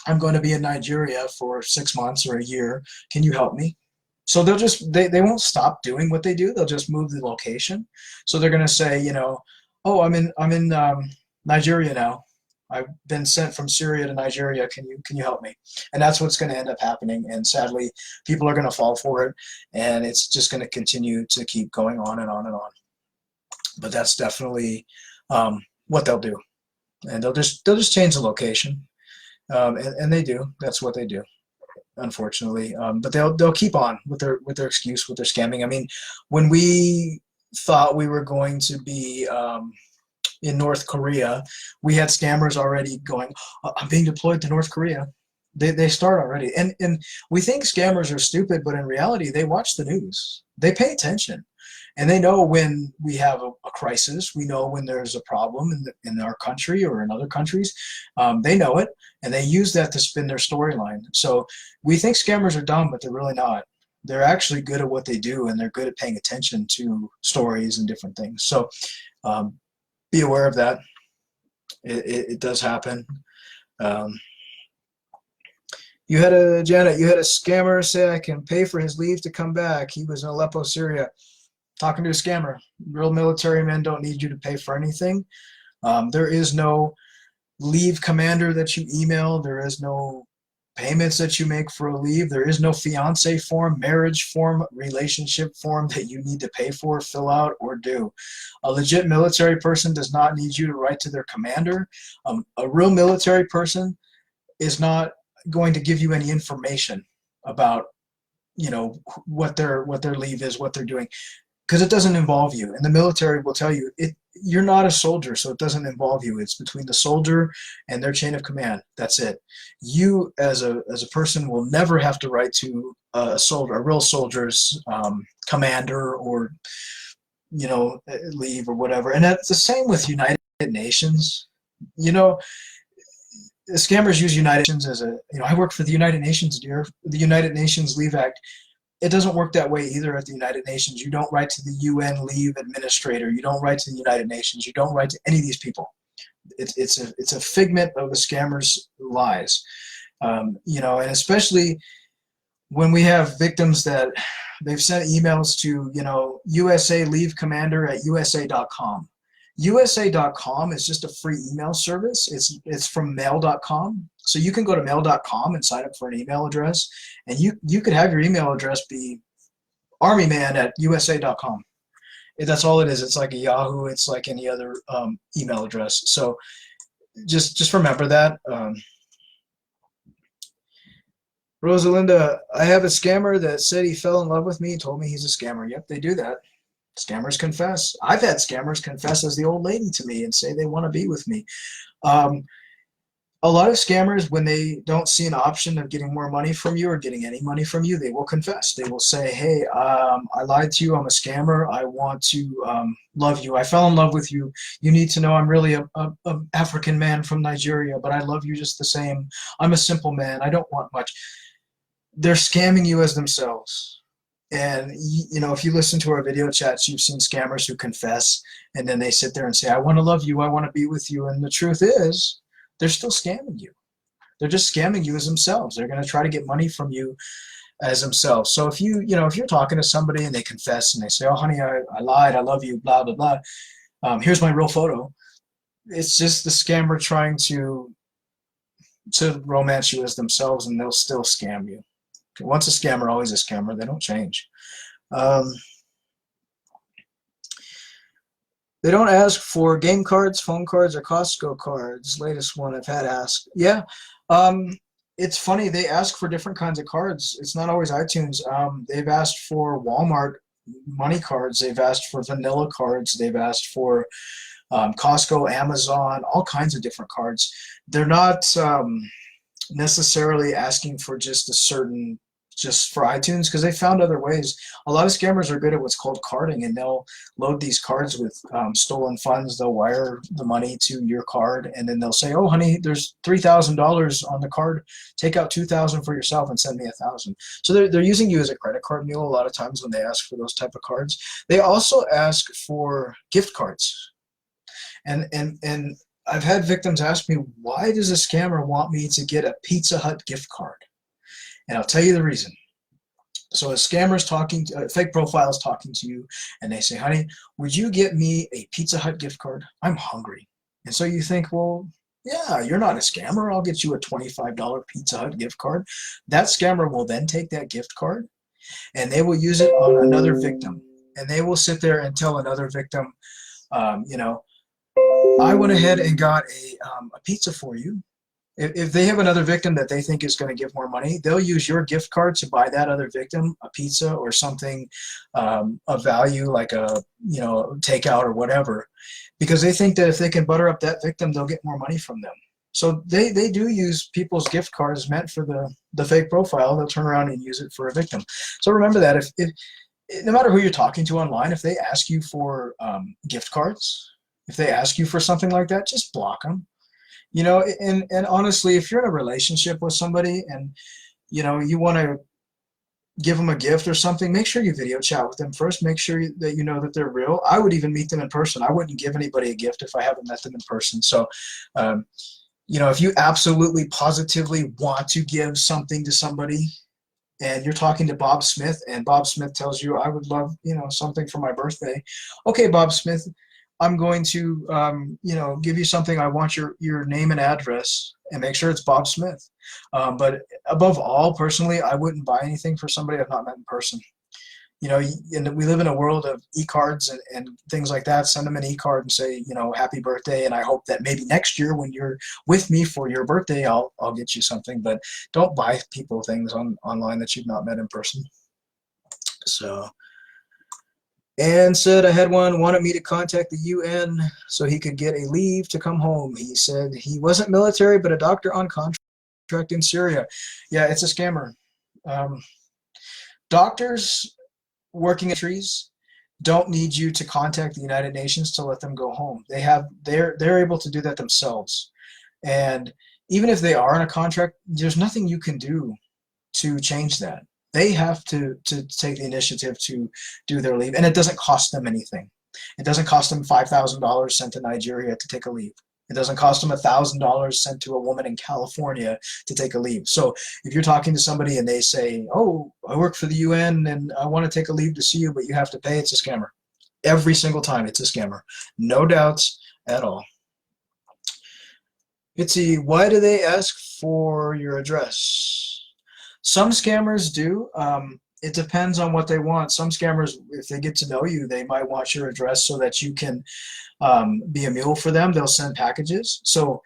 I'm going to be in Nigeria for 6 months or a year. Can you help me? So they won't stop doing what they do. They'll just move the location. So they're going to say, oh, I'm in Nigeria now. I've been sent from Syria to Nigeria. Can you help me? And that's what's going to end up happening. And sadly, people are going to fall for it, and it's just going to continue to keep going on and on and on. But that's definitely what they'll do, and they'll just change the location, and they do. That's what they do, unfortunately. But they'll keep on with their excuse, with their scamming. I mean, when we thought we were going to be in North Korea, we had scammers already going, I'm being deployed to North Korea. They start already. And we think scammers are stupid, but in reality, they watch the news. They pay attention. And they know when we have a crisis. We know when there's a problem in our country or in other countries. They know it, and they use that to spin their storyline. So we think scammers are dumb, but they're really not. They're actually good at what they do, and they're good at paying attention to stories and different things. So be aware of that. It does happen. Janet, you had a scammer say I can pay for his leave to come back. He was in Aleppo, Syria. Talking to a scammer. Real military men don't need you to pay for anything. There is no leave commander that you email. There is no payments that you make for a leave. There is no fiance form, marriage form, relationship form that you need to pay for, fill out, or do. A legit military person does not need you to write to their commander. A real military person is not going to give you any information about, what their leave is, what they're doing, because it doesn't involve you. And the military will tell you you're not a soldier, so it doesn't involve you. It's between the soldier and their chain of command. That's it. You as a person will never have to write to a real soldier's commander or leave or whatever. And that's the same with United Nations. The scammers use United Nations as I work for the United Nations, dear. The United Nations Leave Act. It doesn't work that way either at the United Nations. You don't write to the UN leave administrator. You don't write to the United Nations. You don't write to any of these people. It's a figment of the scammers' lies. And especially when we have victims that they've sent emails to, USA leave commander at USA.com. USA.com is just a free email service. It's from mail.com. So you can go to mail.com and sign up for an email address, and you could have your email address be armyman@usa.com. That's all it is. It's like a Yahoo. It's like any other email address. So just remember that. Rosalinda, I have a scammer that said he fell in love with me and told me he's a scammer. Yep, they do that. Scammers confess. I've had scammers confess as the old lady to me and say they want to be with me. A lot of scammers, when they don't see an option of getting more money from you or getting any money from you, they will confess. They will say, hey, I lied to you. I'm a scammer. I want to love you. I fell in love with you. You need to know I'm really a African man from Nigeria, but I love you just the same. I'm a simple man. I don't want much. They're scamming you as themselves. And, if you listen to our video chats, you've seen scammers who confess, and then they sit there and say, I want to love you. I want to be with you. And the truth is, they're still scamming you. They're just scamming you as themselves. They're going to try to get money from you as themselves. So if if you're talking to somebody and they confess and they say, "Oh, honey, I lied, I love you, blah blah blah. Here's my real photo." It's just the scammer trying to romance you as themselves, and they'll still scam you. Once a scammer, always a scammer. They don't change. Um, they don't ask for game cards, phone cards, or Costco cards. Latest one I've had asked. Yeah, it's funny. They ask for different kinds of cards. It's not always iTunes. They've asked for Walmart money cards. They've asked for vanilla cards. They've asked for Costco, Amazon, all kinds of different cards. They're not necessarily asking for just for iTunes, because they found other ways. A lot of scammers are good at what's called carding, and they'll load these cards with stolen funds. They'll wire the money to your card, and then they'll say, "Oh, honey, there's $3,000 on the card. Take out $2,000 for yourself and send me $1,000." So they're using you as a credit card mule a lot of times when they ask for those type of cards. They also ask for gift cards, and I've had victims ask me, "Why does a scammer want me to get a Pizza Hut gift card?" And I'll tell you the reason. So a scammer's talking, a fake profile is talking to you, and they say, "Honey, would you get me a Pizza Hut gift card? I'm hungry." And so you think, well, yeah, you're not a scammer. I'll get you a $25 Pizza Hut gift card. That scammer will then take that gift card, and they will use it on another victim. And they will sit there and tell another victim, "I went ahead and got a pizza for you." If they have another victim that they think is going to give more money, they'll use your gift card to buy that other victim a pizza or something of value, like a takeout or whatever, because they think that if they can butter up that victim, they'll get more money from them. So they do use people's gift cards meant for the fake profile. They'll turn around and use it for a victim. So remember that if no matter who you're talking to online, if they ask you for gift cards, if they ask you for something like that, just block them. And honestly, if you're in a relationship with somebody and you want to give them a gift or something, make sure you video chat with them first. Make sure that you know that they're real. I would even meet them in person. I wouldn't give anybody a gift if I haven't met them in person. So if you absolutely positively want to give something to somebody, and you're talking to Bob Smith, and Bob Smith tells you, "I would love something for my birthday." Okay, Bob Smith, I'm going to, give you something. I want your name and address, and make sure it's Bob Smith. But above all, personally, I wouldn't buy anything for somebody I've not met in person. And we live in a world of e-cards and things like that. Send them an e-card and say, "Happy birthday, and I hope that maybe next year when you're with me for your birthday, I'll get you something." But don't buy people things online that you've not met in person. So. And said I had one, wanted me to contact the UN so he could get a leave to come home. He said he wasn't military, but a doctor on contract in Syria. Yeah, it's a scammer. Doctors working in trees don't need you to contact the United Nations to let them go home. They're able to do that themselves. And even if they are on a contract, there's nothing you can do to change that. They have to take the initiative to do their leave, and it doesn't cost them anything. It doesn't cost them $5,000 sent to Nigeria to take a leave. It doesn't cost them $1,000 sent to a woman in California to take a leave. So if you're talking to somebody and they say, "Oh, I work for the UN and I want to take a leave to see you, but you have to pay," it's a scammer. Every single time, it's a scammer. No doubts at all. Let's see, why do they ask for your address? Some scammers do. It depends on what they want. Some scammers, if they get to know you, they might want your address so that you can be a mule for them. They'll send packages. So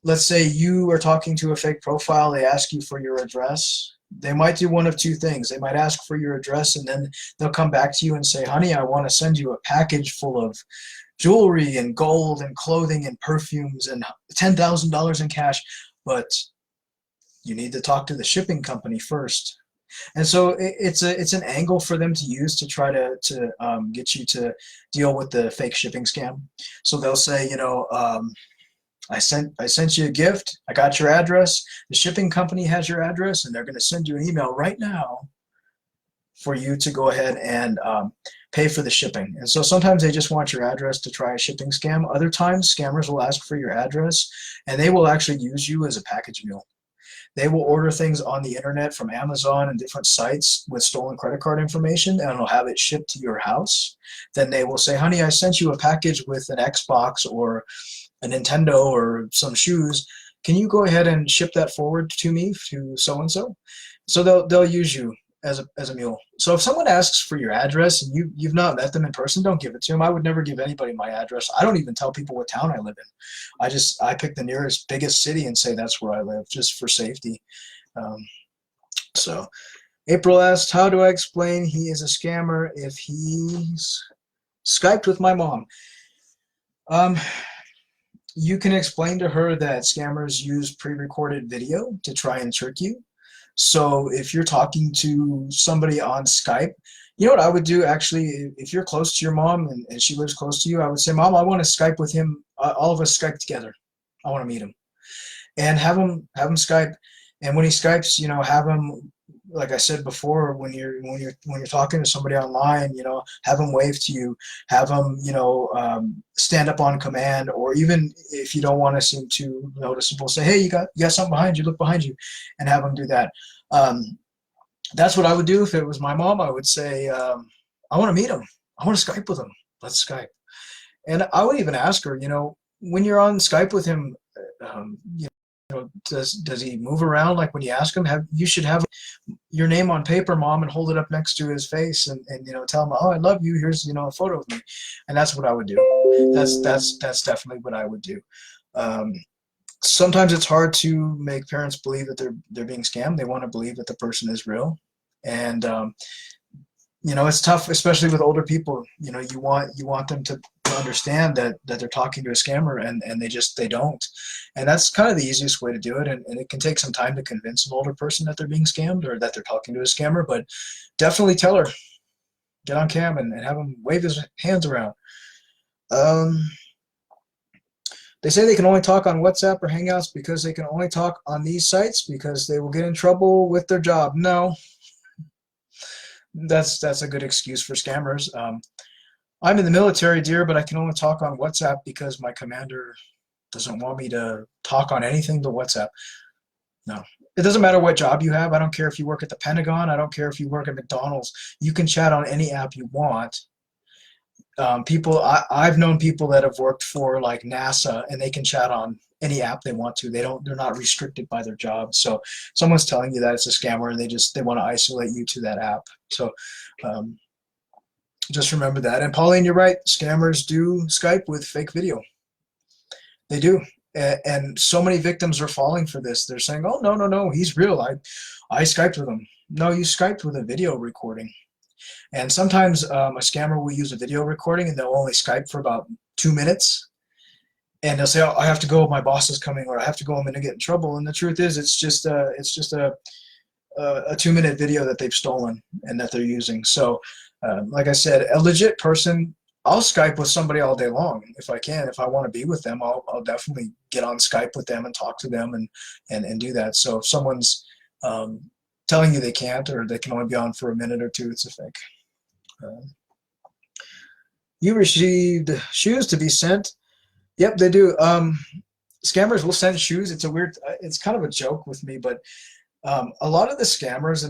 let's say you are talking to a fake profile. They ask you for your address. They might do one of two things. They might ask for your address, and then they'll come back to you and say, "Honey, I want to send you a package full of jewelry and gold and clothing and perfumes and $10,000 in cash, but you need to talk to the shipping company first." And so it's an angle for them to use to try to get you to deal with the fake shipping scam. So they'll say, I sent you a gift. I got your address. The shipping company has your address, and they're going to send you an email right now for you to go ahead and pay for the shipping. And so sometimes they just want your address to try a shipping scam. Other times, scammers will ask for your address, and they will actually use you as a package mule. They will order things on the internet from Amazon and different sites with stolen credit card information, and it'll have it shipped to your house. Then they will say, honey, I sent you a package with an Xbox or a Nintendo or some shoes. Can you go ahead and ship that forward to me, to so and so? So they'll use you as a mule. So if someone asks for your address and you've not met them in person, don't give it to them. I would never give anybody my address. I don't even tell people what town I live in. I pick the nearest biggest city and say that's where I live, just for safety. Um, so April asked, how do I explain he is a scammer if he's Skyped with my mom? Um, you can explain to her that scammers use pre-recorded video to try and trick you. So if you're talking to somebody on Skype, you know what I would do actually, if you're close to your mom and she lives close to you, I would say, Mom, I want to Skype with him. All of us Skype together. I want to meet him. And have him Skype. And when he Skypes, have him, like I said before, when you're talking to somebody online, have him wave to you, have him, stand up on command, or even if you don't want to seem too noticeable, say, hey, you got something behind you, look behind you, and have him do that. That's what I would do if it was my mom. I would say, I want to meet him. I want to Skype with him. Let's Skype. And I would even ask her, when you're on Skype with him, does he move around? Like when you ask him, you should have your name on paper, Mom, and hold it up next to his face and tell him, oh, I love you. Here's a photo of me. And that's what I would do. That's definitely what I would do. Sometimes it's hard to make parents believe that they're being scammed. They want to believe that the person is real, and it's tough, especially with older people. You want them to understand that they're talking to a scammer, and they don't. And that's kind of the easiest way to do it. And it can take some time to convince an older person that they're being scammed or that they're talking to a scammer, but definitely tell her, get on cam and have him wave his hands around. They say they can only talk on WhatsApp or Hangouts because they can only talk on these sites because they will get in trouble with their job. No, that's a good excuse for scammers. I'm in the military, dear, but I can only talk on WhatsApp because my commander doesn't want me to talk on anything but WhatsApp. No. It doesn't matter what job you have. I don't care if you work at the Pentagon. I don't care if you work at McDonald's. You can chat on any app you want. I've known people that have worked for like NASA, and they can chat on any app they want to. They're not restricted by their job. So someone's telling you that it's a scammer, and they want to isolate you to that app. So just remember that. And Pauline, you're right. Scammers do Skype with fake video. They do. And so many victims are falling for this. They're saying, oh, no, he's real. I Skyped with him. No, you Skyped with a video recording. And sometimes a scammer will use a video recording and they'll only Skype for about 2 minutes. And they'll say, oh, I have to go, my boss is coming, or I have to go, I'm going to get in trouble. And the truth is, it's just a 2-minute video that they've stolen and that they're using. So like I said, a legit person, I'll Skype with somebody all day long if I can. If I want to be with them, I'll definitely get on Skype with them and talk to them and do that. So if someone's telling you they can't, or they can only be on for a minute or two, it's a fake. You received shoes to be sent. Yep, they do. Scammers will send shoes. It's kind of a joke with me, but a lot of the scammers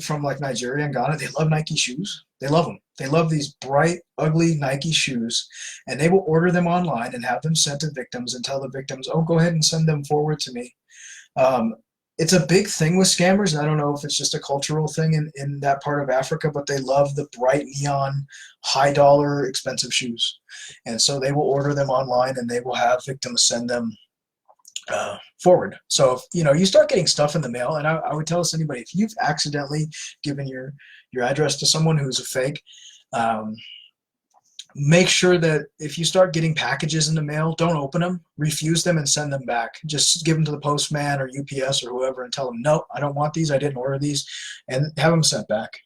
from like Nigeria and Ghana, they love Nike shoes. They love them. They love these bright, ugly Nike shoes, and they will order them online and have them sent to victims and tell the victims, oh, go ahead and send them forward to me. It's a big thing with scammers, and I don't know if it's just a cultural thing in that part of Africa, but they love the bright neon, high dollar, expensive shoes. And so they will order them online and they will have victims send them forward. So if you start getting stuff in the mail, and I would tell anybody, if you've accidentally given your address to someone who's a fake, make sure that if you start getting packages in the mail, don't open them, refuse them, and send them back. Just give them to the postman or UPS or whoever and tell them, no, I don't want these, I didn't order these, and have them sent back.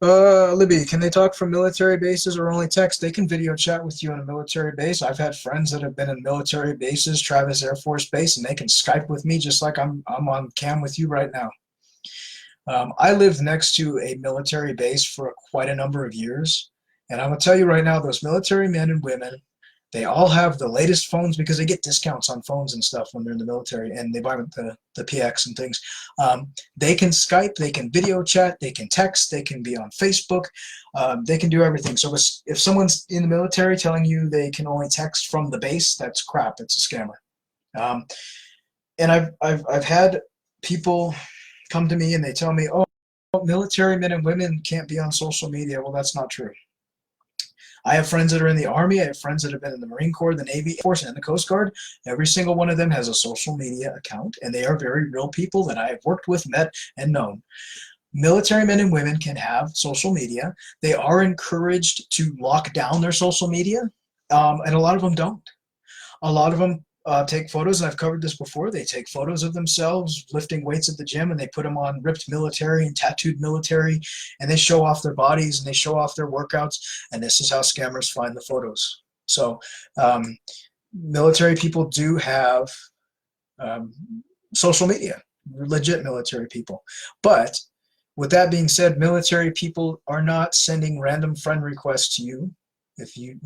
Libby, can they talk from military bases or only text? They can video chat with you on a military base. I've had friends that have been in military bases, Travis Air Force Base, and they can Skype with me just like I'm on cam with you right now. I lived next to a military base for quite a number of years, and I'm going to tell you right now, those military men and women, They all have the latest phones because they get discounts on phones and stuff when they're in the military, and they buy the PX and things. They can Skype, they can video chat, they can text, they can be on Facebook, they can do everything. So if someone's in the military telling you they can only text from the base, that's crap. It's a scammer. And I've had people come to me and they tell me, oh, military men and women can't be on social media. Well, that's not true. I have friends that are in the Army. I have friends that have been in the Marine Corps, the Navy, Air Force, and the Coast Guard. Every single one of them has a social media account, and they are very real people that I have worked with, met, and known. Military men and women can have social media. They are encouraged to lock down their social media, and a lot of them don't. A lot of them take photos, and I've covered this before. They take photos of themselves lifting weights at the gym, and they put them on ripped military and tattooed military, and they show off their bodies and they show off their workouts, and this is how scammers find the photos. So military people do have social media, legit military people. But with that being said, military people are not sending random friend requests to you. If you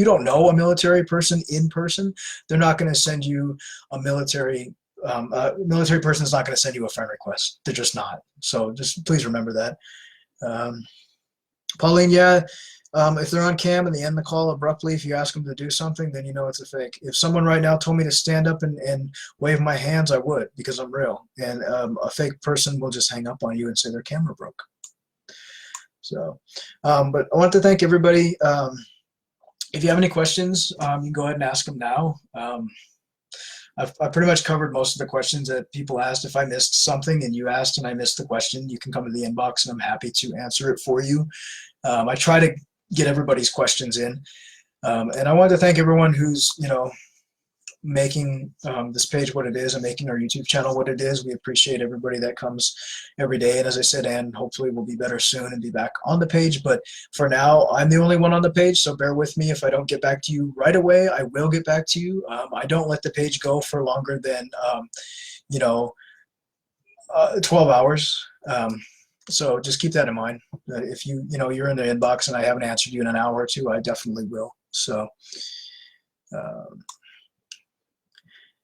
don't know a military person in person, they're not going to send you a military person is not going to send you a friend request. They're just not. So just please remember that. Pauline, yeah, if they're on cam and they end the call abruptly, if you ask them to do something, then you know it's a fake. If someone right now told me to stand up and wave my hands, I would, because I'm real. And a fake person will just hang up on you and say their camera broke. So, but I want to thank everybody. If you have any questions, you can go ahead and ask them now. I've pretty much covered most of the questions that people asked. If I missed something and you asked and I missed the question, you can come to the inbox and I'm happy to answer it for you. I try to get everybody's questions in. And I want to thank everyone who's, making this page what it is and making our YouTube channel what it is. We appreciate everybody that comes every day. And as I said, and hopefully we'll be better soon and be back on the page. But for now, I'm the only one on the page, so bear with me. If I don't get back to you right away, I will get back to you. I don't let the page go for longer than, 12 hours. So just keep that in mind. If you're in the inbox and I haven't answered you in an hour or two, I definitely will. So,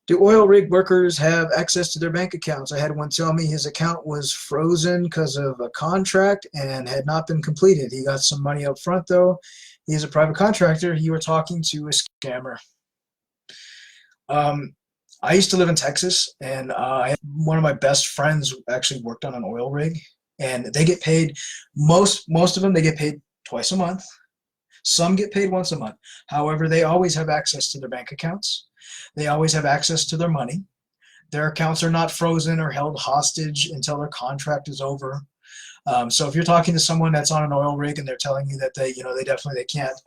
do oil rig workers have access to their bank accounts? I had one tell me his account was frozen because of a contract and had not been completed. He got some money up front, though. He's a private contractor. You were talking to a scammer. I used to live in Texas, and one of my best friends actually worked on an oil rig, and they get paid, most of them, they get paid twice a month. Some get paid once a month. However, they always have access to their bank accounts. They always have access to their money. Their accounts are not frozen or held hostage until their contract is over. So if you're talking to someone that's on an oil rig and they're telling you that they can't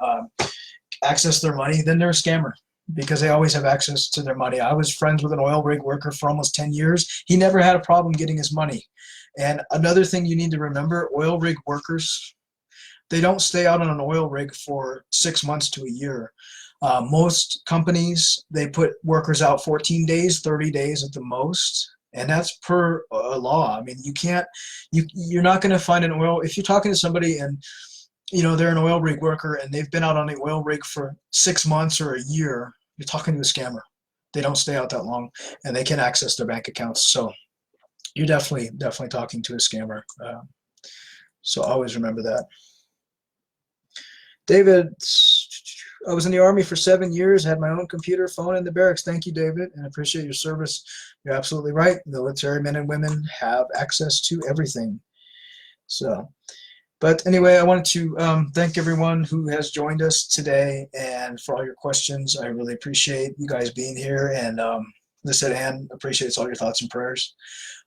access their money, then they're a scammer, because they always have access to their money. I was friends with an oil rig worker for almost 10 years. He never had a problem getting his money. And another thing you need to remember, oil rig workers, they don't stay out on an oil rig for 6 months to a year. Most companies, they put workers out 14 days, 30 days at the most, and that's per law. I mean, you're not going to find an oil, if you're talking to somebody and they're an oil rig worker and they've been out on the oil rig for 6 months or a year, you're talking to a scammer. They don't stay out that long, and they can access their bank accounts. So you're definitely talking to a scammer. So always remember that. David, I was in the Army for 7 years, had my own computer, phone in the barracks. Thank you, David, and I appreciate your service. You're absolutely right. Military men and women have access to everything. So, but anyway, I wanted to thank everyone who has joined us today and for all your questions. I really appreciate you guys being here, and listen, Anne appreciates all your thoughts and prayers.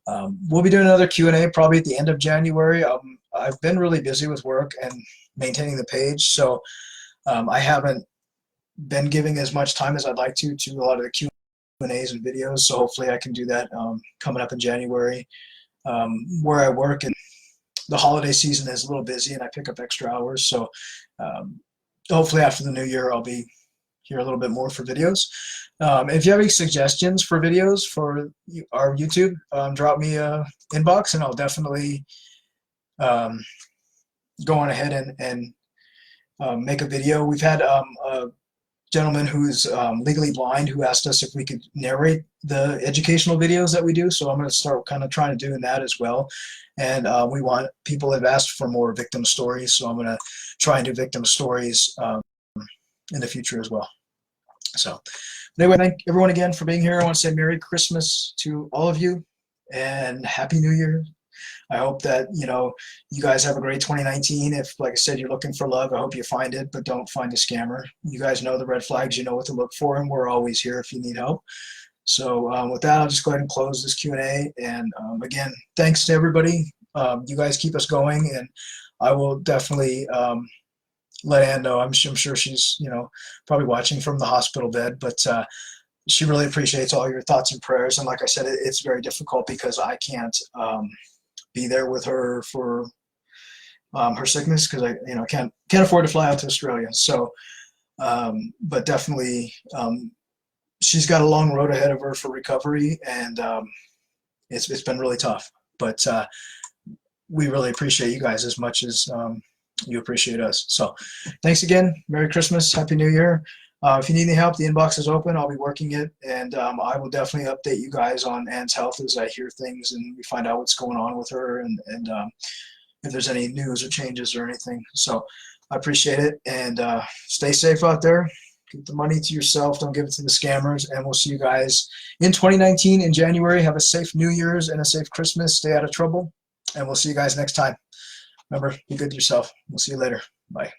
We'll be doing another Q&A probably at the end of January. I've been really busy with work and maintaining the page, so I haven't been giving as much time as I'd like to a lot of the Q&As and videos, so hopefully I can do that coming up in January. Where I work, and the holiday season is a little busy and I pick up extra hours, so hopefully after the new year I'll be here a little bit more for videos. If you have any suggestions for videos for our YouTube, drop me a inbox and I'll definitely go on ahead and make a video. We've had a gentleman who's legally blind who asked us if we could narrate the educational videos that we do. So I'm going to start kind of trying to doing that as well. And we want people have asked for more victim stories, so I'm going to try and do victim stories in the future as well. So anyway, thank everyone again for being here. I want to say Merry Christmas to all of you and Happy New Year. I hope that, you know, you guys have a great 2019. If, like I said, you're looking for love, I hope you find it, but don't find a scammer. You guys know the red flags, you know what to look for, and we're always here if you need help. So with that, I'll just go ahead and close this Q&A. And again, thanks to everybody. You guys keep us going, and I will definitely let Ann know. I'm sure she's, you know, probably watching from the hospital bed, but she really appreciates all your thoughts and prayers. And like I said, it's very difficult because I can't be there with her for her sickness because I, you know, can't afford to fly out to Australia. So, but definitely, she's got a long road ahead of her for recovery, and it's been really tough. But we really appreciate you guys as much as you appreciate us. So, thanks again. Merry Christmas, Happy New Year. If you need any help, the inbox is open. I'll be working it, and I will definitely update you guys on Anne's health as I hear things and we find out what's going on with her, and if there's any news or changes or anything. So I appreciate it, and stay safe out there. Keep the money to yourself. Don't give it to the scammers, and we'll see you guys in 2019 in January. Have a safe New Year's and a safe Christmas. Stay out of trouble, and we'll see you guys next time. Remember, be good to yourself. We'll see you later. Bye.